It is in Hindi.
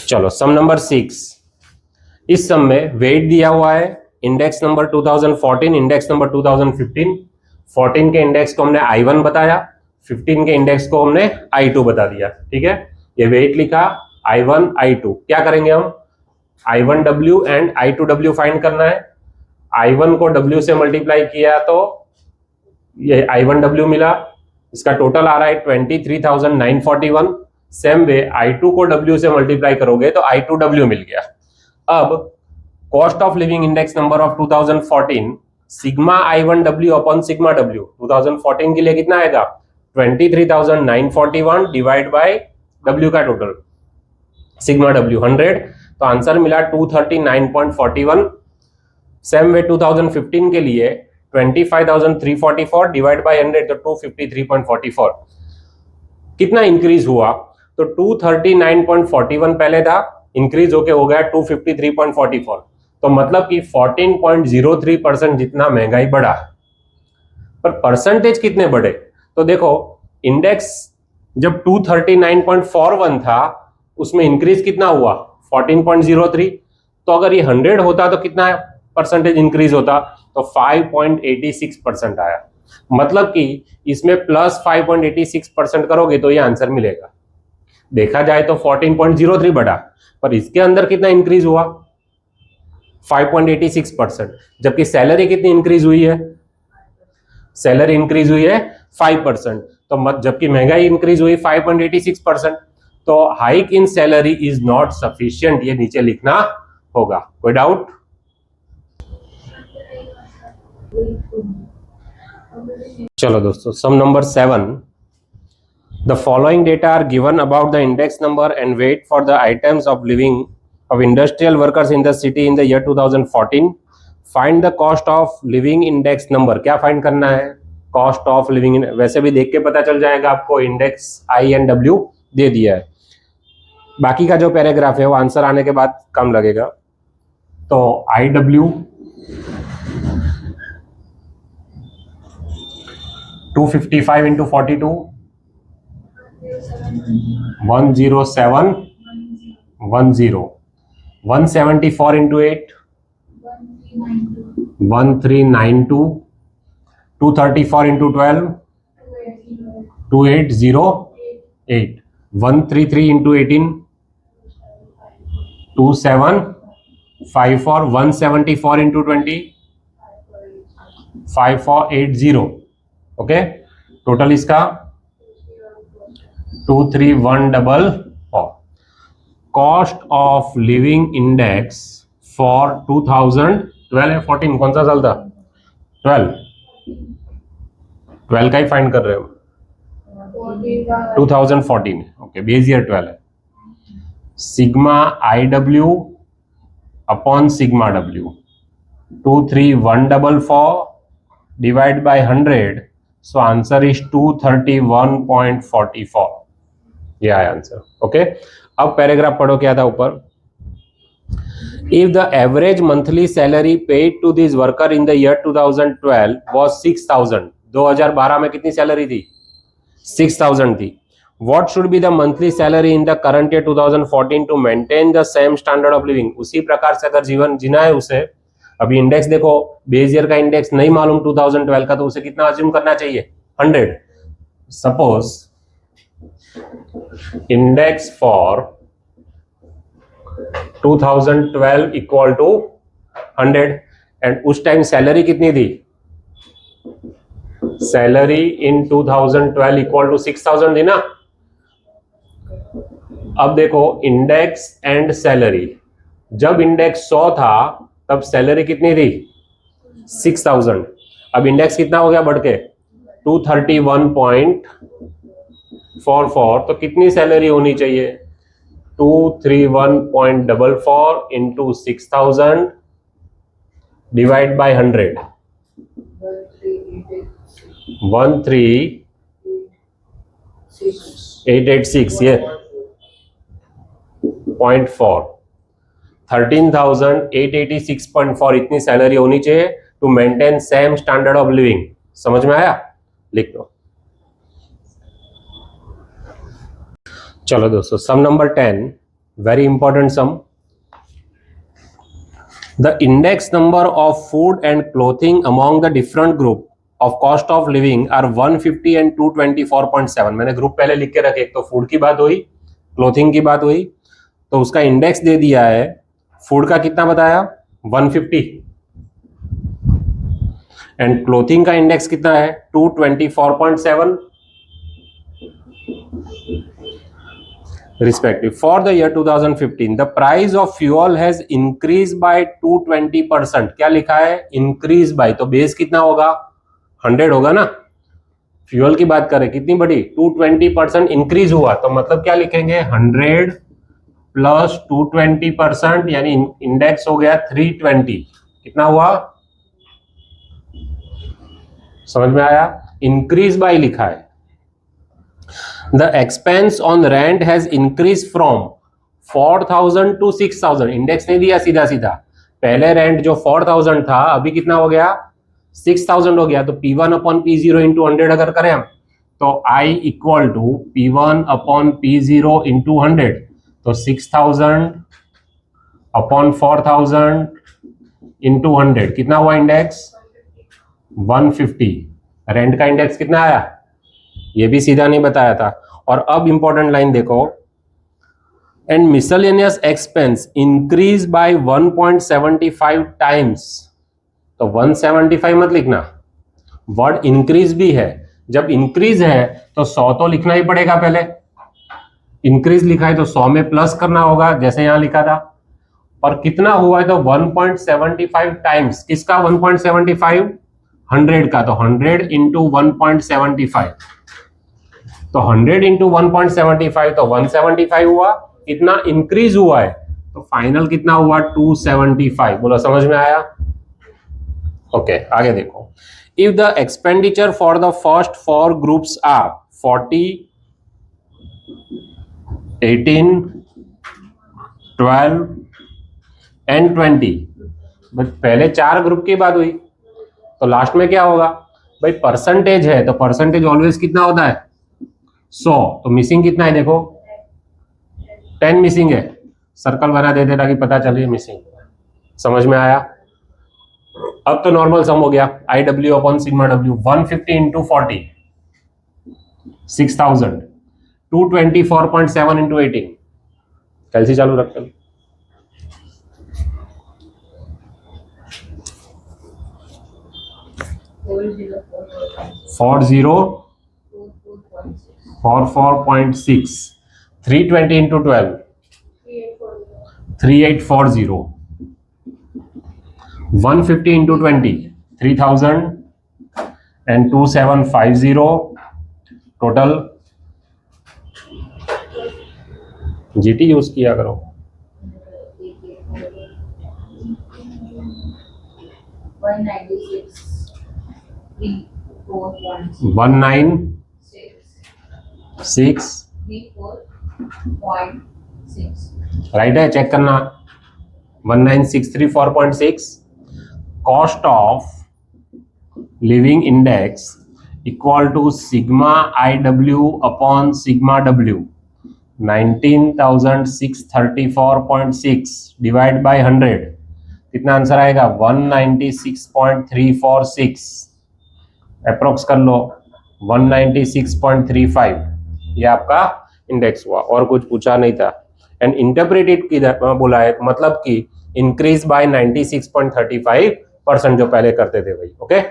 चलो सम नंबर 6, इस सम में वेट दिया हुआ है, इंडेक्स नंबर 2014, इंडेक्स नंबर 2015। 14 के इंडेक्स को हमने I1 बताया, 15 के इंडेक्स को हमने I2 बता दिया। ठीक है, ये वेट लिखा I1 I2। क्या करेंगे हम, I1W एंड I2W फाइंड करना है। I1 को W से मल्टीप्लाई किया तो ये I1W मिला, इसका टोटल आ रहा है 23,941। सेम वे I2 को W से मल्टीप्लाई करोगे तो I2W मिल गया। अब cost of living index number of 2014 sigma I1W upon sigma W 2014 के लिए कितना आएगा, 23,941 डिवाइड बाय W का टोटल सिग्मा W 100, तो आंसर मिला 239.41। सेम वे 2015 के लिए 25,344 डिवाइड बाय 100 तो 253.44। कितना इंक्रीज हुआ, तो 239.41 पहले था, इंक्रीज होके हो गया 253.44, तो मतलब कि 14.03% जितना महंगाई बढ़ा। पर परसेंटेज कितने बढ़े, तो देखो इंडेक्स जब 239.41 था उसमें इंक्रीज कितना हुआ 14.03, तो अगर ये 100 होता तो कितना परसेंटेज इंक्रीज होता, तो 5.86% आया। मतलब कि इसमें प्लस 5.86% करोगे तो ये आंसर मिलेगा। देखा जाए तो 14.03 बढ़ा, पर इसके अंदर कितना इंक्रीज हुआ 5.86%, जबकि सैलरी कितनी इंक्रीज हुई है, सैलरी इंक्रीज हुई है 5%, तो जबकि महंगाई इंक्रीज हुई 5.86%, तो hike in salary is not sufficient, ये नीचे लिखना होगा। कोई डाउट? चलो दोस्तों, sum number 7, the following data are given about the index number and weight for the items of living of industrial workers in the city in the year 2014. Find the cost of living index number। क्या फाइंड करना है, कॉस्ट ऑफ लिविंग। वैसे भी देख के पता चल जाएगा आपको, इंडेक्स I एंड W दे दिया है। बाकी का जो पैराग्राफ है वो आंसर आने के बाद कम लगेगा। तो IW 255 into 42 10710, 174 into 8 1392, 234 into 12 2808, 133 into 18 2754, 174 into 20 5480। Okay, total इसका 23144। Cost of living index for 2012 है 14, कौन सा साल था 12 का ही फाइंड कर रहे हो, 2014। ओके, बेस ईयर 12 है। Sigma IW upon sigma W 23144 divide by 100, so answer is 231.44। ये आया आंसर। ओके, अब पैराग्राफ पढ़ो क्या था ऊपर। If the average monthly salary paid to this worker in the year 2012 was 6000, 2012 में कितनी सैलरी थी 6000 थी। What should be the monthly salary in the current year 2014 to maintain the same standard of living. उसी प्रकार से अगर जीवन जीना है उसे, अभी इंडेक्स देखो, बेस ईयर का इंडेक्स नहीं मालूम 2012 का, तो उसे कितना अज्यूम करना चाहिए 100। Suppose index for 2012 equal to 100, and उस टाइम सैलरी कितनी थी, सैलरी इन 2012 इक्वल टू 6000 थी ना। अब देखो इंडेक्स एंड सैलरी, जब इंडेक्स 100 था तब सैलरी कितनी थी 6000। अब इंडेक्स कितना हो गया बढ़ के 231.44, तो कितनी सैलरी होनी चाहिए 231.44 इंटू 6000 डिवाइड बाय 100, 13886, ये 0.4, 13,886.4 इतनी सैलरी होनी चाहिए to maintain same standard of living. समझ में आया, लिख दो। चलो दोस्तों, sum number 10, very important sum. The index number of food and clothing among the different group of cost of living are 150 and 224.7. मैंने ग्रुप पहले लिख के रखे, एक तो फूड की बात हुई, क्लोथिंग की बात हुई, तो उसका इंडेक्स दे दिया है. फूड का कितना बताया? 150 एंड क्लोथिंग का इंडेक्स कितना है? 224.7 respective. For the year 2015 the price of fuel has increased by 220%. क्या लिखा है? increase by, तो बेस कितना होगा? 100 होगा ना. फ्यूल की बात करें, कितनी बड़ी? 220% इंक्रीज हुआ, तो मतलब क्या लिखेंगे? 100 प्लस 220%, यानी इंडेक्स हो गया 320. कितना हुआ? समझ में आया? इंक्रीज बाय लिखा है. The expense on rent has increased from 4,000 to 6,000. Index नहीं दिया सीधा सीधा. पहले रेंट जो 4,000 था, अभी कितना हो गया? 6,000 हो गया. तो P1 अपॉन P0 इंटू 100 अगर करें हम, तो I equal to P1 upon P0 into 100. तो 6,000 अपॉन 4,000 इंटू 100 कितना हुआ इंडेक्स? 150. रेंट का इंडेक्स कितना आया? ये भी सीधा नहीं बताया था. और अब इंपॉर्टेंट लाइन देखो, and miscellaneous expense increase by 1.75 times. तो 175 मत लिखना, वर्ड इंक्रीज भी है. जब इंक्रीज है तो 100 तो लिखना ही पड़ेगा. पहले इंक्रीज लिखा है तो 100 में प्लस करना होगा, जैसे यहां लिखा था. और कितना हुआ है? तो 1.75 टाइम्स. किसका 1.75? 100 का. तो 100 इंटू 1.75, तो 100 इंटू 1.75, तो 175 हुआ. कितना इंक्रीज हुआ है? तो फाइनल कितना हुआ? 275. बोलो, समझ में आया? ओके, आगे देखो. If the expenditure for the first 4 groups are 40, 18, 12 and 20. पहले 4 ग्रुप की बात हुई, तो लास्ट में क्या होगा? भाई परसेंटेज है, तो परसेंटेज ऑलवेज कितना होता है? 100. तो मिसिंग कितना है? देखो 10 मिसिंग है. सर्कल बना दे देना कि पता चले मिसिंग. समझ में आया? अब तो नॉर्मल सम हो गया. आई W upon sigma W. 150 into 40 6,000. 224.7 into 18. कैलसी चालू रखते हैं. 44.6. 320 into 12. 3840. 150 into 20. 3,000 and 2750. Total GT use किया करो. 196 राइट है, चेक करना. 19634.6. Cost of living index equal to sigma I W upon sigma W. 19,634.6 divide by 100. कितना आंसर आएगा? 196.346. अप्रोक्स कर लो 196.35. ये आपका इंडेक्स हुआ, और कुछ पूछा नहीं था. एंड इंटरप्रेटेड की बोला है, मतलब कि इंक्रीज बाय 96.35% जो पहले करते थे भाई. ओके.